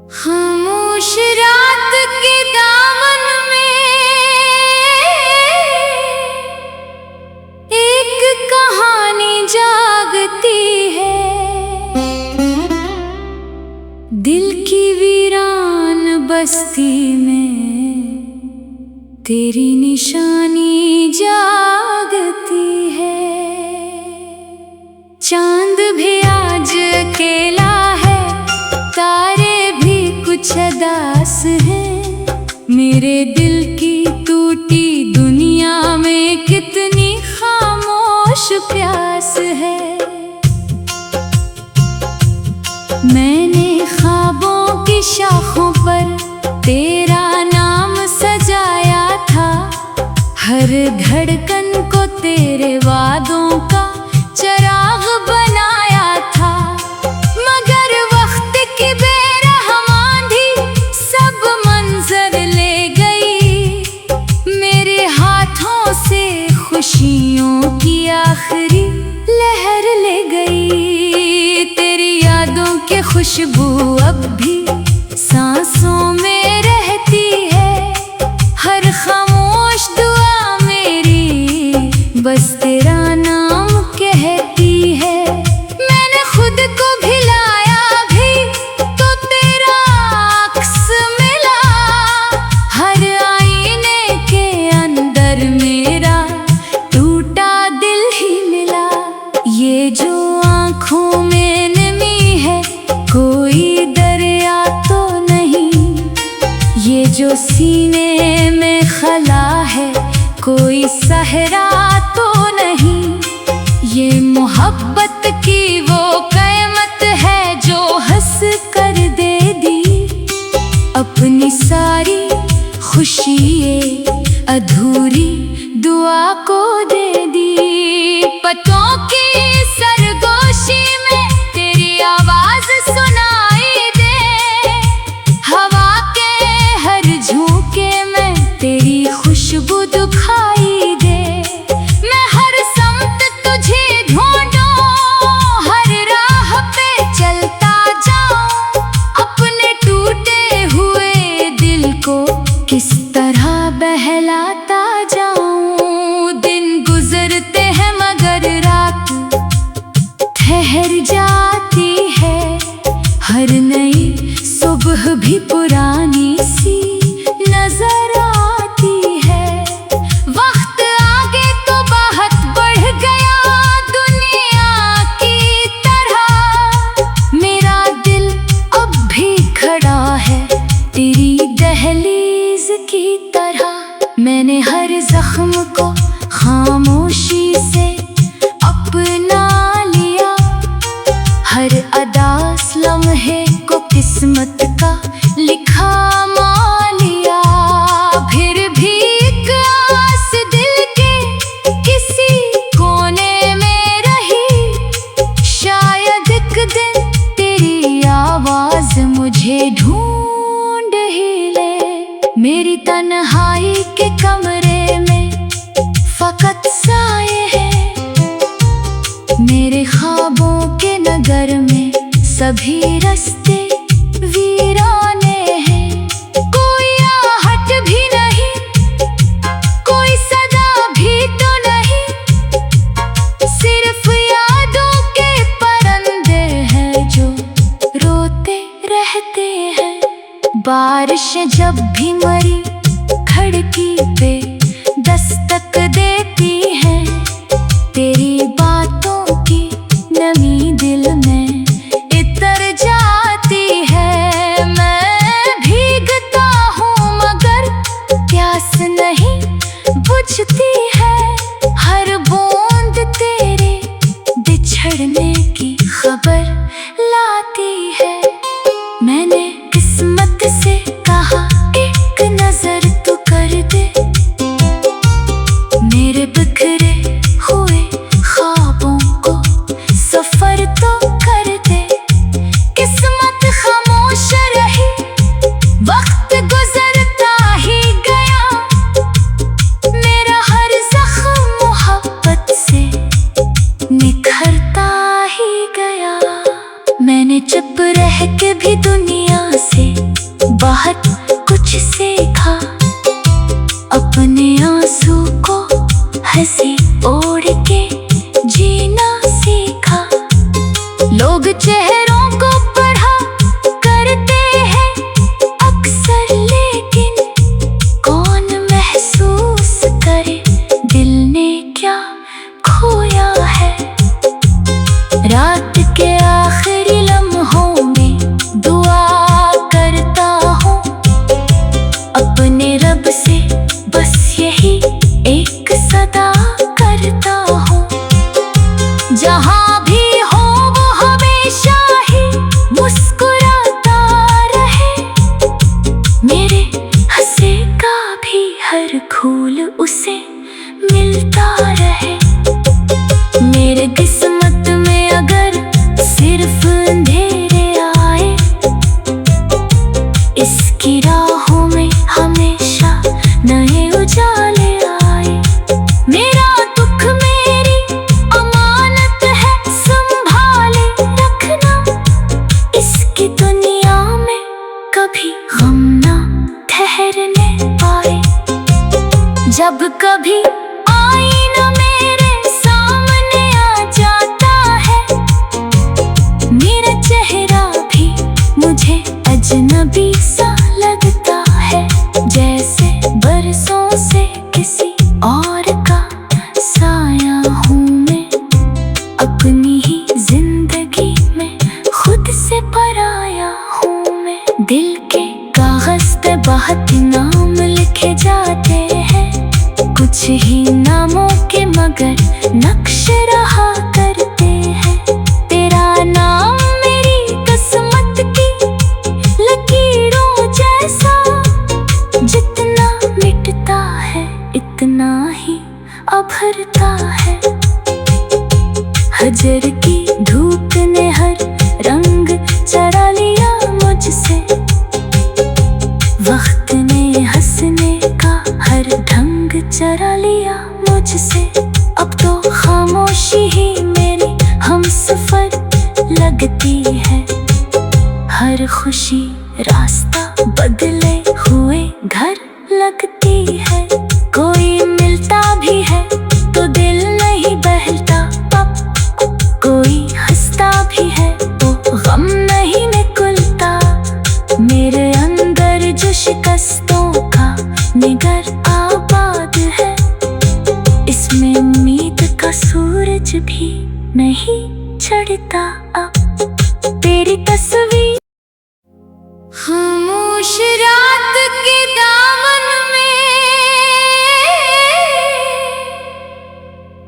खामोश रात के दामन में एक कहानी जागती है। दिल की वीरान बस्ती में तेरी निशानी जागती है। चांद भी आज अकेला है, तारे भी कुछ उदास हैं। मेरे दिल की टूटी दुनिया में कितनी खामोश प्यास है। मैंने ख्वाबों की शाखों पर तेरा नाम सजाया था, हर धड़कन को तेरे वादों का चिराग बनाया था। मगर वक्त की बेरहम आंधी सब मंजर ले गई, मेरे हाथों से खुशियों की आखिरी लहर ले गई। तेरी यादों की खुशबू अब भी सांसों में रहती है, हर खामोश दुआ मेरी बस तेरा नाम कहती है। मैंने खुद को भिलाया भी तो तेरा अक्स मिला, हर आईने के अंदर मेरा टूटा दिल ही मिला। ये जो आँखों में नमी है कोई दरिया तो नहीं, ये जो सीने में खला है कोई सहरा तो नहीं। ये मोहब्बत की वो क़यामत है जो हंस कर दे दी अपनी सारी खुशी अधूरी दुआ को दे दी। पतों की सरगोशी में तेरी आवाज सुनाई दे, हवा के हर झोंके में तेरी खुशबू दिखाई दे। मैं हर समत तुझे ढूंढूं, हर राह पे चलता जाऊं, अपने टूटे हुए दिल को किस तरह बहलाता जाऊं। दिन गुजरते हैं मगर रात ठहर जाती है, हर नई सुबह भी पुरानी सी नजर आती है। वक्त आगे तो बहुत बढ़ गया दुनिया की तरह, मेरा दिल अब भी खड़ा है तेरी दहलीज की तरह। मैंने हर जख्म को खामोशी से अपना लिया, हर अदास लम्हे को किस्मत का लिखा मान लिया। फिर भी एक आस दिल के किसी कोने में रही, शायद एक दिन तेरी आवाज मुझे ढूंढ ही ले। मेरी तन्हाई के कमरे में फकत साए हैं, मेरे ख्वाबों के नगर में सभी रास्ते वीराने हैं। कोई आहट भी नहीं, कोई सदा भी तो नहीं, सिर्फ यादों के परिंदे हैं जो रोते रहते हैं। बारिश जब भी मरी खिड़की पे दस्तक देती है, तेरी बातों की नमी दिल में इतर जाती है। मैं भीगता हूँ मगर प्यास नहीं बुझती है, हर बूंद तेरे बिछड़ने की खबर लाती है। मैंने किस्मत से कहा एक नजर तो कर दे, की दुनिया में कभी गम ना ठहरने पाए। जब कभी आईना मेरे सामने आ जाता है, मेरा चेहरा भी मुझे अजनबी सा लगता है। जैसे बरसों से किसी और का साया हूँ मैं, अपनी ही जिंदगी में खुद से पराया हूँ मैं। दिल के कागज पे बहुत नाम लिखे जाते हैं, कुछ ही नामों के मगर नक्श रहा करते हैं। तेरा नाम मेरी किस्मत की लकीरों जैसा, जितना मिटता है इतना ही उभरता है। हजर की धूप ने हर रंग चरा लिया मुझसे, वक्त ने हंसने का हर ढंग चरा लिया मुझसे। अब तो खामोशी ही मेरी हमसफर लगती है, हर खुशी रास्ता बदले हुए घर लगती है। कोई मिलता भी है तो दिल नहीं बहलता, कोई हंसता भी है तो गम नहीं निकलता। मेरे अंदर जो शिकस्तों का निगर आबाद है, इसमें उम्मीद का सूरज भी नहीं चढ़ता अब। तेरी तस्वीर खामोश रात के दामन में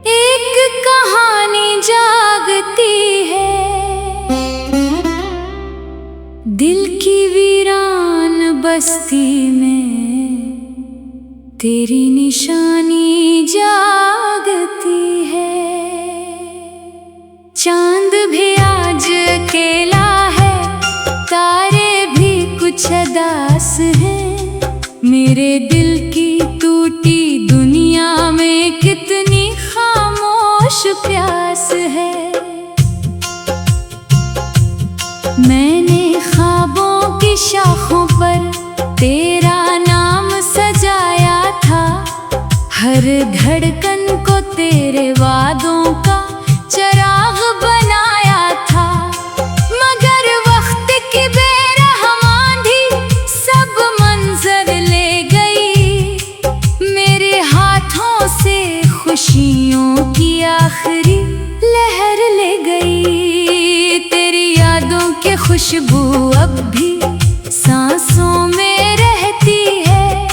एक कहानी जागती है। दिल की वीरान बस्ती में तेरी निशानी जागती है। चांद भी आज अकेला है, तारे भी कुछ उदास हैं। मेरे दिल की टूटी दुनिया में कितनी खामोश प्यास है। मैंने ख्वाबों की शाखों पर तेरा नाम सजाया था, हर धड़कन को तेरे वादों का चिराग बनाया था। मगर वक्त की बेरहम आंधी सब मंजर ले गई, मेरे हाथों से खुशियों की आखिरी लहर ले गई। तेरी यादों की खुशबू अब भी सांसों में रहती है,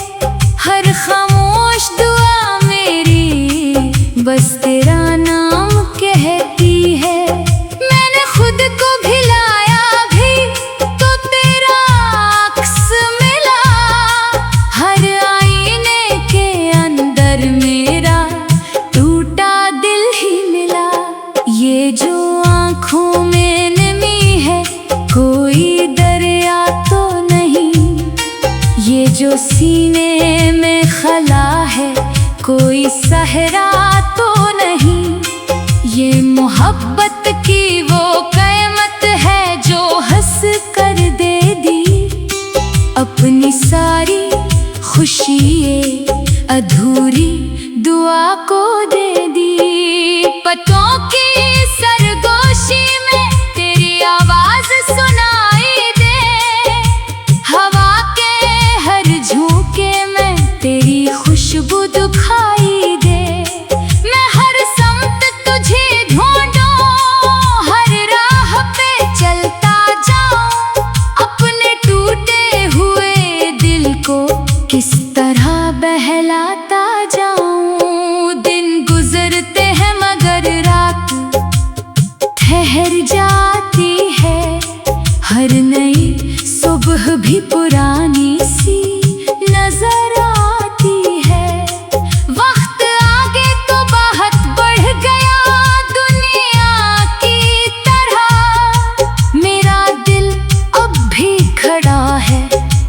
हर खामोश दुआ मेरी बस तेरा नाम कहती है। मैंने खुद को भिलाया भी तो तेरा अक्स मिला, हर आईने के अंदर मेरा टूटा दिल ही मिला। ये जो आँखों में नमी है कोई दरिया तो नहीं, ये जो सीने में खला है कोई सहरा तो नहीं। ये मोहब्बत की वो क़यामत है जो हंस कर दे दी, अपनी सारी खुशी अधूरी दुआ को दे दी। पतों की सरगोशी में तेरी आवाज सुनाई दे, हवा के हर झोंके में तेरी खुशबू दिखाई दे। मैं हर समत तुझे ढूंढूं, हर राह पे चलता जाऊं, अपने टूटे हुए दिल को किस तरह बहलाता जाऊं। दिन गुजरते हैं मगर रात ठहर जाती है, हर नई सुबह भी पुरानी सी नजर आती है। वक्त आगे तो बहुत बढ़ गया दुनिया की तरह, मेरा दिल अब भी खड़ा है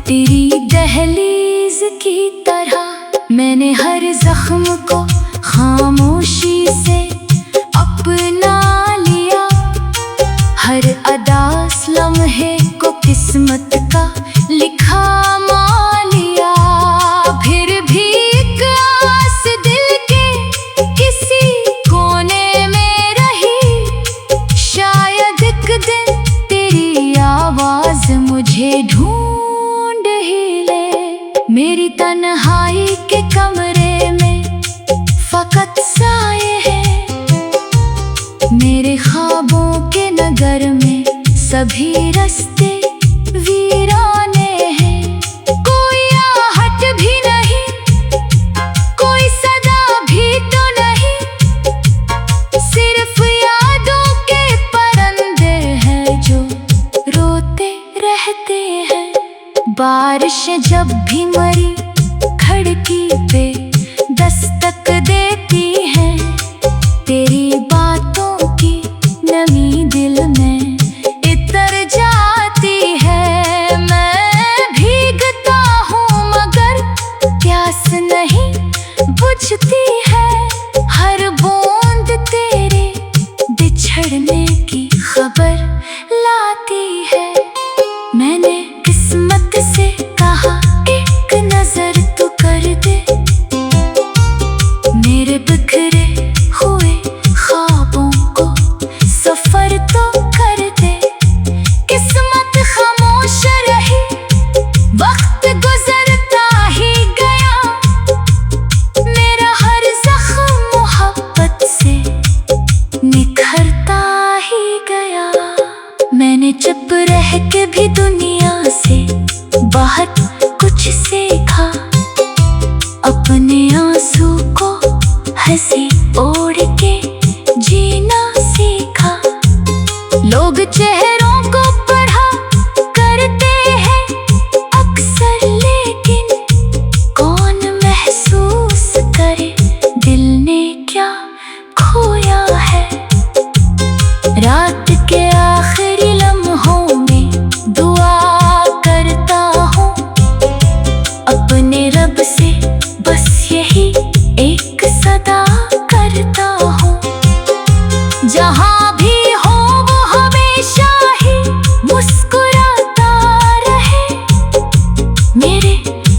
तेरी दहलीज की तरह। मैंने हर जख्म को खामोशी से अपना लिया, हर अदास लम्हे को किस्मत का लिखा मान लिया, फिर भी एक आस दिल के किसी कोने में रही। शायद एक दिन तेरी आवाज मुझे ढूंढ ही ले। मेरी तन्हाई के कमरे में फकत साए हैं, मेरे ख्वाबों के नगर में सभी रास्ते वीराने हैं। कोई आहट भी नहीं, कोई सदा भी तो नहीं, सिर्फ यादों के परिंदे हैं जो रोते रहते हैं। बारिश जब भी मरी खिड़की पे दस्तक देती है, तेरी बातों की नमी दिल में इतर जाती है। मैं भीगता हूँ मगर प्यास नहीं बुझती है, हर बूंद तेरे बिछड़ने की खबर लाती है। मैंने किस्मत से कहा एक नजर तो कर दे, मेरे बिखरे हुए ख्वाबों को सफर तो कर दे। किस्मत खामोश रही, वक्त गुजरता ही गया, मेरा हर जख्म मोहब्बत से निखरता ही गया। मैंने चुप रह के भी दुनिया से बहुत कुछ सीखा, अपने आंसू को हंसी ओढ़ के जीना सीखा। लोग चेहरों को पढ़ा करते हैं अक्सर, लेकिन कौन महसूस करे दिल ने क्या खोया है। रात के आखिरी लम्हों में दुआ करता हूँ अपने रब से, बस यही एक सदा करता हूँ। जहाँ भी हो वो हमेशा ही मुस्कुराता रहे, मेरे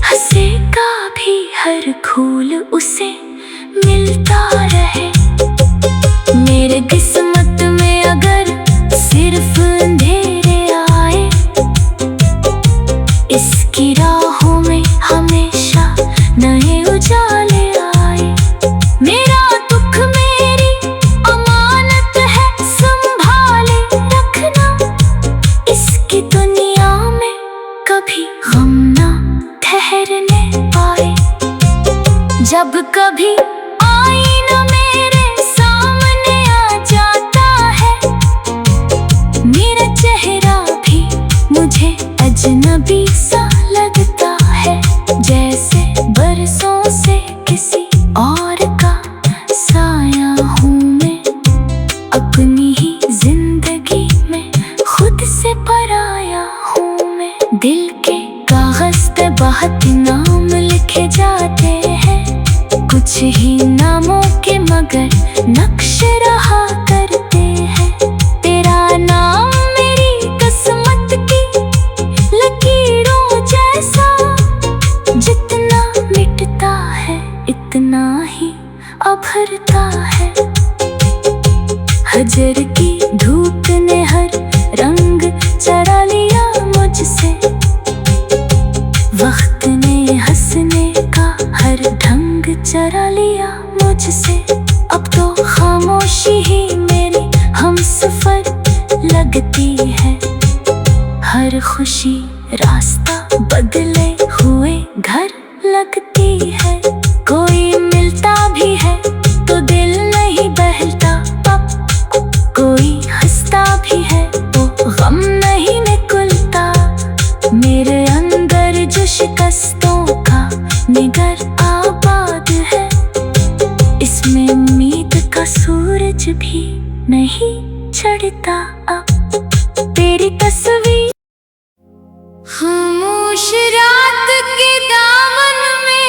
हंसे का भी हर फूल उसे मिलता रहे। मेरे किस्मत में अगर सिर्फ अंधेरे आए, इसकी राहों में हमेशा नए उजाले आए। मेरा दुख मेरी अमानत है, संभाले रखना, इसकी दुनिया में कभी गम ना ठहरने पाए। जब कभी आईना मेरे सामने आ जाता है, मेरा चेहरा भी मुझे अजनबी सा लगता है, जैसे बरसों से किसी और का साया हूँ मैं। अपनी ही जिंदगी में खुद से पराया हूँ मैं। दिल के कागज पे बहुत नाम लिखे जाते हैं, कुछ ही नामों के मगर नक्श रहा करते हैं। तेरा नाम मेरी किस्मत की लकीरों जैसा, जितना मिटता है इतना ही उभरता है। हजर की धूप ने हर रंग चरा लिया मुझसे, वक्त ने हंसने का हर ढंग चरा लिया मुझसे। अब तो खामोशी ही मेरी हमसफर लगती है, हर खुशी रास्ता बदले हुए घर लगती है। कोई मिलता भी है तो दिल नहीं बहलता, कोई हंसता भी है तो गम नहीं निकलता। मेरे अंदर जो शिकस्तों का निगर आबाद है, इसमें उम्मीद का सूरज भी नहीं चढ़ता। अब तेरी तस्वीर खामोश रात के दामन में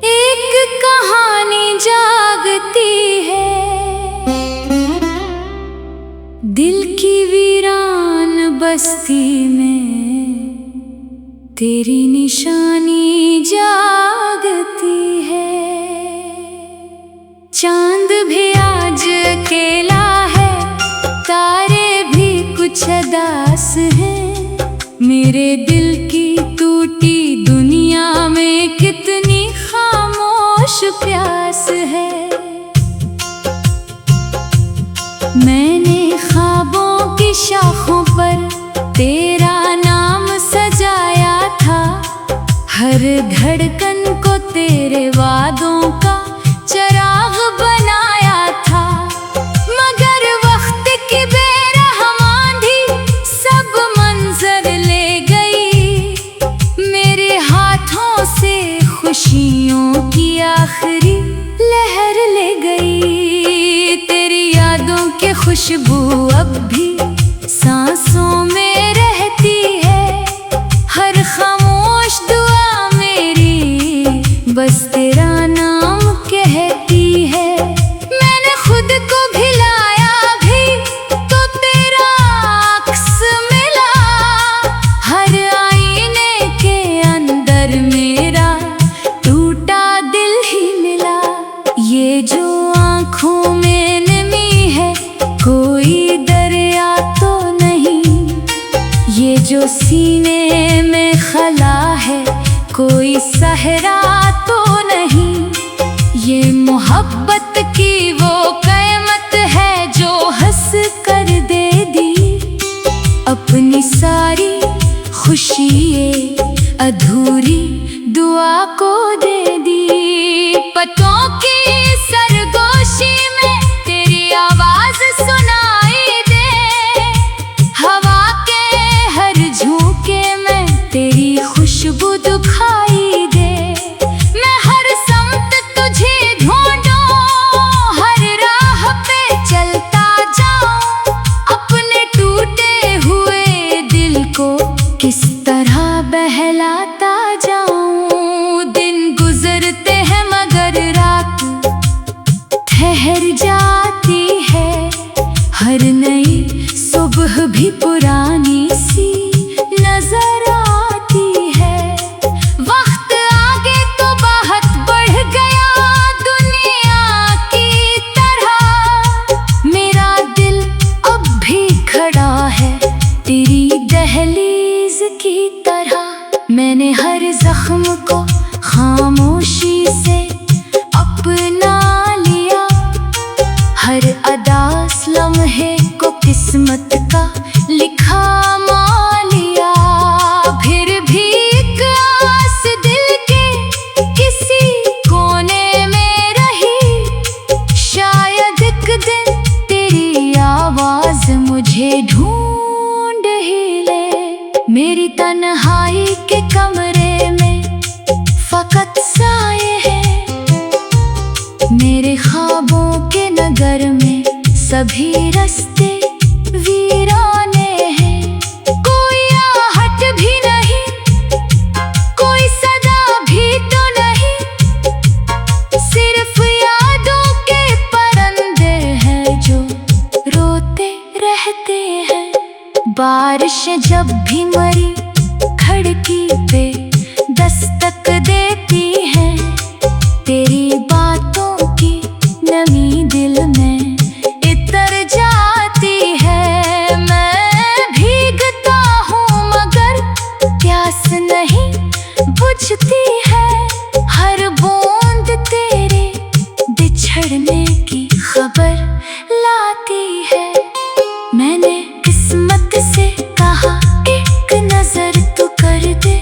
एक कहानी जागती है। दिल की वीरान बस्ती में तेरी निशानी जागती है। चांद भी आज अकेला है, तारे भी कुछ उदास हैं। मेरे दिल की टूटी दुनिया में कितनी खामोश प्यास है। मैंने ख्वाबों की शाखों पर तेरा नाम सजाया था, हर धड़कन को तेरे वादों का चिराग बनाया था। मगर वक्त की बेरहम आंधी सब मंजर ले गई, मेरे हाथों से खुशियों की आखिरी लहर ले गई। तेरी यादों की खुशबू अब भी सांसों में रहती है, हर खामोश दुआ मेरी बस तेरा नाम कहती है। मैंने खुद को भिलाया भी तो तेरा अक्स मिला, हर आईने के अंदर मेरा टूटा दिल ही मिला। ये जो आँखों में नमी है कोई दरिया तो नहीं, ये जो सीने में खला है कोई सहरा तो नहीं। ये मोहब्बत की वो क़यामत है जो हंस कर दे दी अपनी सारी खुशी, अधूरी दुआ को दे दी। पतों की सरगोशी में तेरी आवाज सुनाई दे, हवा के हर झोंके में तेरी खुशबू दिखाई दे। मैं हर समत तुझे ढूंढूं, हर राह पे चलता जाऊं, अपने टूटे हुए दिल को किस तरह बहलाता जाऊं। दिन गुजरते हैं मगर रात ठहर जाती है, हर नई सुबह भी पुरानी सी नजर आती है। वक्त आगे तो बहुत बढ़ गया दुनिया की तरह, मेरा दिल अब भी खड़ा है तेरी दहलीज की तरह। मैंने हर जख्म को खामोशी से अपना लिया, हर अदास लम्हे को किस्मत का लिखा मान लिया। फिर भी एक आस दिल के किसी कोने में रही, शायद एक दिन तेरी आवाज मुझे ढूंढ ही ले। मेरी तन्हाई के कमरे में फकत साए हैं, मेरे ख्वाबों के नगर में सभी रास्ते वीराने हैं। कोई आहट भी नहीं, कोई सदा भी तो नहीं, सिर्फ यादों के परिंदे हैं जो रोते रहते हैं। बारिश जब भी मरी खिड़की पे दस्तक देती है, तेरी बातों की नमी दिल में इतर जाती है। मैं भीगता हूँ मगर प्यास नहीं बुझती है, हर बूंद तेरे बिछड़ने की खबर लाती है। मैंने किस्मत से कहा एक नजर तो कर दे,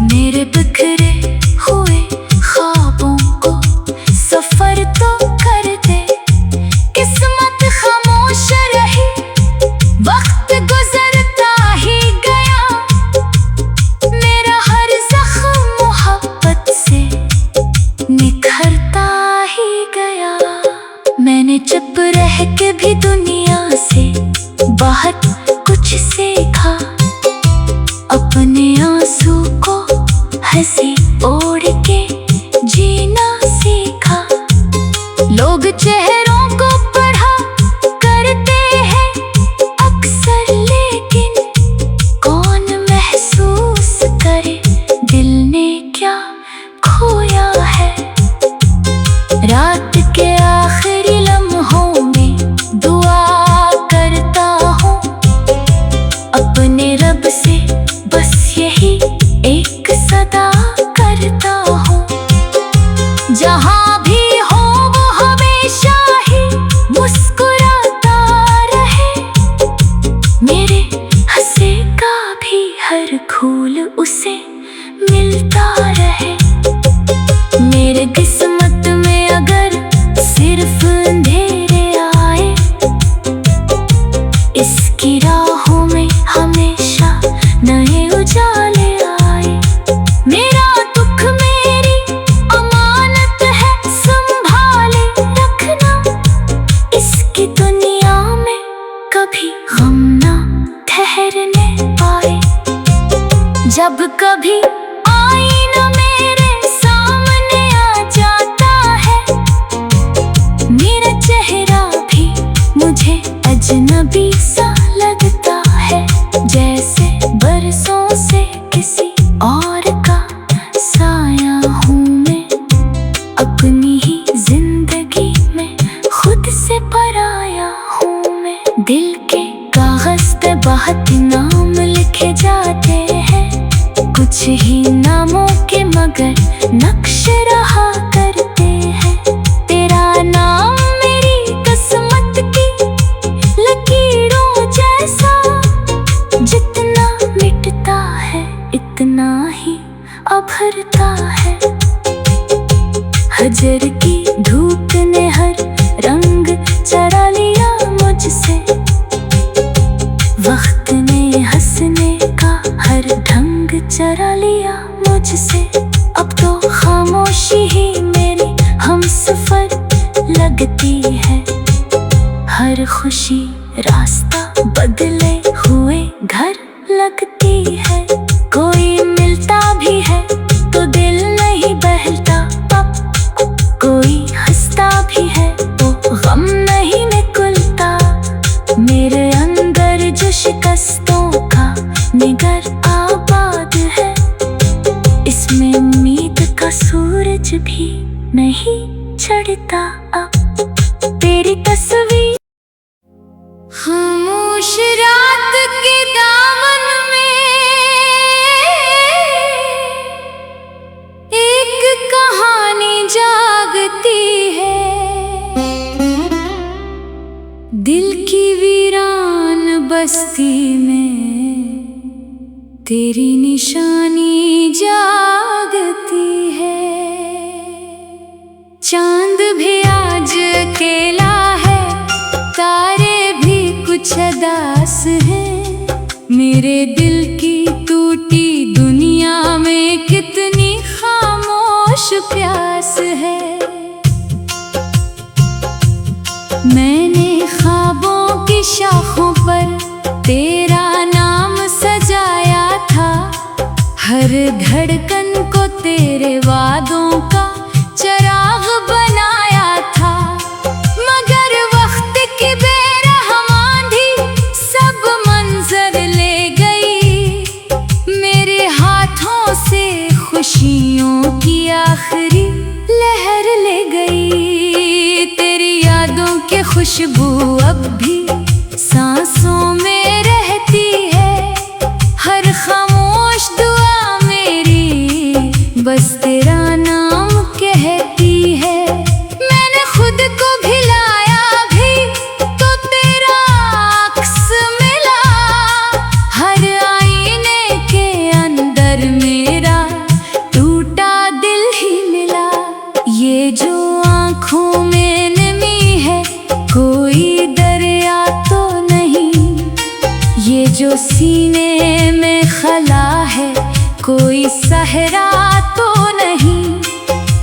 मेरे बिखरे हुए ख्वाबों को सफर तो कर दे। किस्मत खामोश रही, वक्त गुजरता ही गया, मेरा हर जख्म मोहब्बत से निखरता ही गया। मैंने चुप रह के भी दुनिया से बाहर इसकी राहों में हमेशा नए उजाले आए। मेरा दुख मेरी अमानत है, संभाले रखना। इसकी दुनिया में कभी गम ना ठहरने पाए। जब कभी आईना मेरे सामने आ जाता है, मेरा चेहरा भी मुझे अजनबी सा लगता है। जैसे बरसों से किसी और का साया हूँ मैं, अपनी ही जिंदगी में खुद से पराया हूँ मैं। दिल के कागज पे बहुत नाम लिखे जाते हैं, कुछ ही नामों के मगर नक्श रहा करते हैं। तेरा नाम मेरी किस्मत की लकीरों जैसा, जितना मिटता है इतना ही उभरता है। हजर की धूप ने हर रंग चरा लिया मुझसे, वक्त ने हंसने का हर ढंग चरा लिया मुझसे। अब तो खामोशी ही मेरी हमसफर लगती है, हर खुशी रास्ता बदले हुए घर लगती है। कोई मिलता भी है तो दिल नहीं बहलता, कोई हंसता भी है तो गम नहीं निकलता। मेरे अंदर जो शिकस्तों का निगर आबाद है, इसमें उम्मीद का सूरज भी नहीं चढ़ता। अब तेरी तस्वीर खामोश रात के दामन में एक कहानी जागती है। दिल की वीरान बस्ती में तेरी निशानी जागती है। चांद भी आज अकेला है, तारे भी कुछ उदास हैं। मेरे दिल की टूटी दुनिया में कितनी खामोश प्यास है। मैंने ख्वाबों की शाखों पर तेरा नाम सजाया था, हर धड़कन को तेरे वादों का चराग बनाया था। मगर वक्त की बेरहमानी सब मंजर ले गई, मेरे हाथों से खुशियों की आखिरी लहर ले गई। तेरी यादों की खुशबू अब भी सांसों में रहती है, हर खामोश दुआ मेरी बस तेरा नाम कहती है। मैंने खुद को भिलाया भी तो तेरा अक्स मिला, हर आईने के अंदर मेरा टूटा दिल ही मिला। ये जो आँखों में नमी है कोई दरिया तो नहीं, ये जो सीने में खला है कोई सहरा तो नहीं।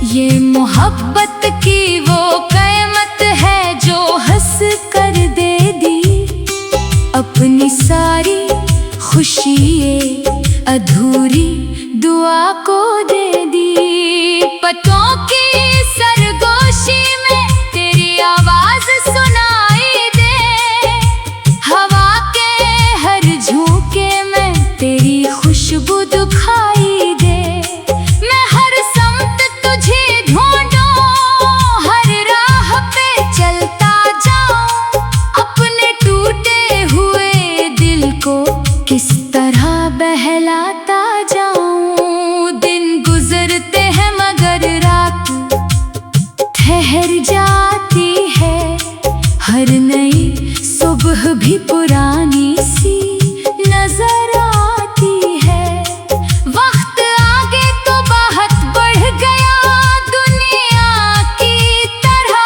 ये मोहब्बत की वो क़यामत है जो हंस कर दे दी, अपनी सारी खुशी अधूरी दुआ को दे दी। पतों की सरगोशी में तेरी आवाज सुनाई दे, हवा के हर झोंके में तेरी खुशबू दिखाई दे। मैं हर समत तुझे ढूंढूं, हर राह पे चलता जाऊं, अपने टूटे हुए दिल को किस तरह बहलाता जाऊं। दिन गुजरते हैं मगर रात ठहर जाती है, हर नई सुबह भी पुरानी सी नजर आती है। वक्त आगे तो बहुत बढ़ गया दुनिया की तरह,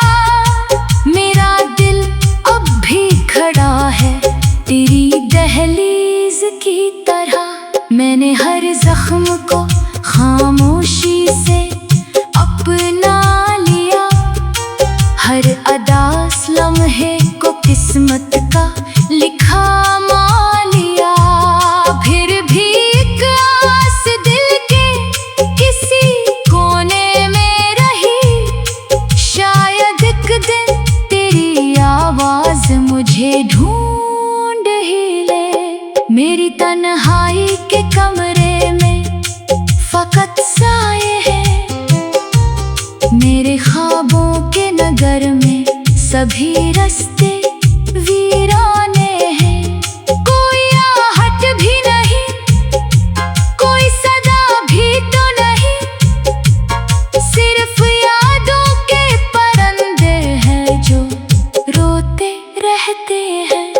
मेरा दिल अब भी खड़ा है तेरी दहलीज की तरह मैंने हर जख्म को खामोशी से अपना लिया। हर अदास लम्हे को किस्मत का लिखा मान लिया। फिर भी एक आस दिल के किसी कोने में रही, शायद एक दिन तेरी आवाज मुझे ढूंढ ही ले। मेरी तन्हाई के कमरे में फकत साए हैं, मेरे ख्वाबों के नगर में सभी रास्ते वीराने हैं। कोई आहट भी नहीं, कोई सदा भी तो नहीं, सिर्फ यादों के परिंदे हैं जो रोते रहते हैं।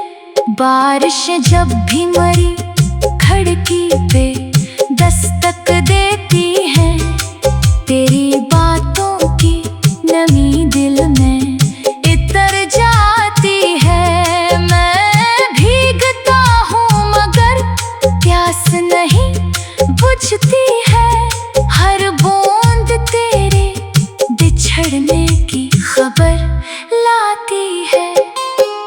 बारिश जब भी मरी खिड़की पे दस्तक देती है, तेरी बातों की नमी दिल में इतर जाती है। मैं भीगता हूँ मगर प्यास नहीं बुझती है, हर बूंद तेरे बिछड़ने की खबर लाती है।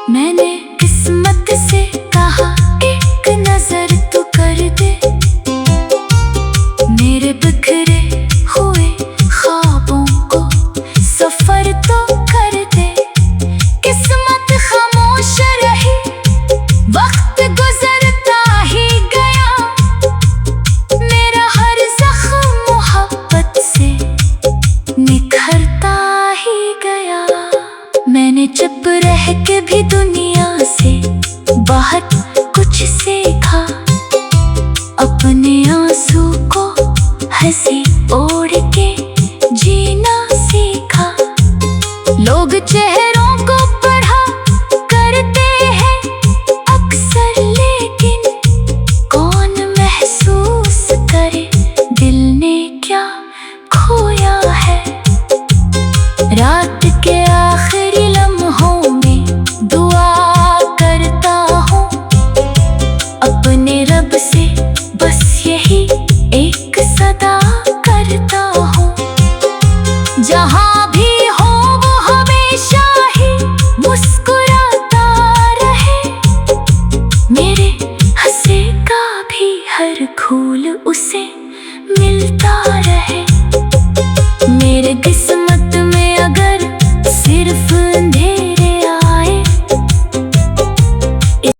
मैंने किस्मत से कहा एक नजर तू कर दे, मेरे बिखरे हुए ख्वाबों को सफर तो कर दे। किस्मत खामोश रही, वक्त गुजरता ही गया, मेरा हर जख्म मोहब्बत से निखरता ही गया। मैंने चुप रह के भी दुनिया से बहुत कुछ सीखा।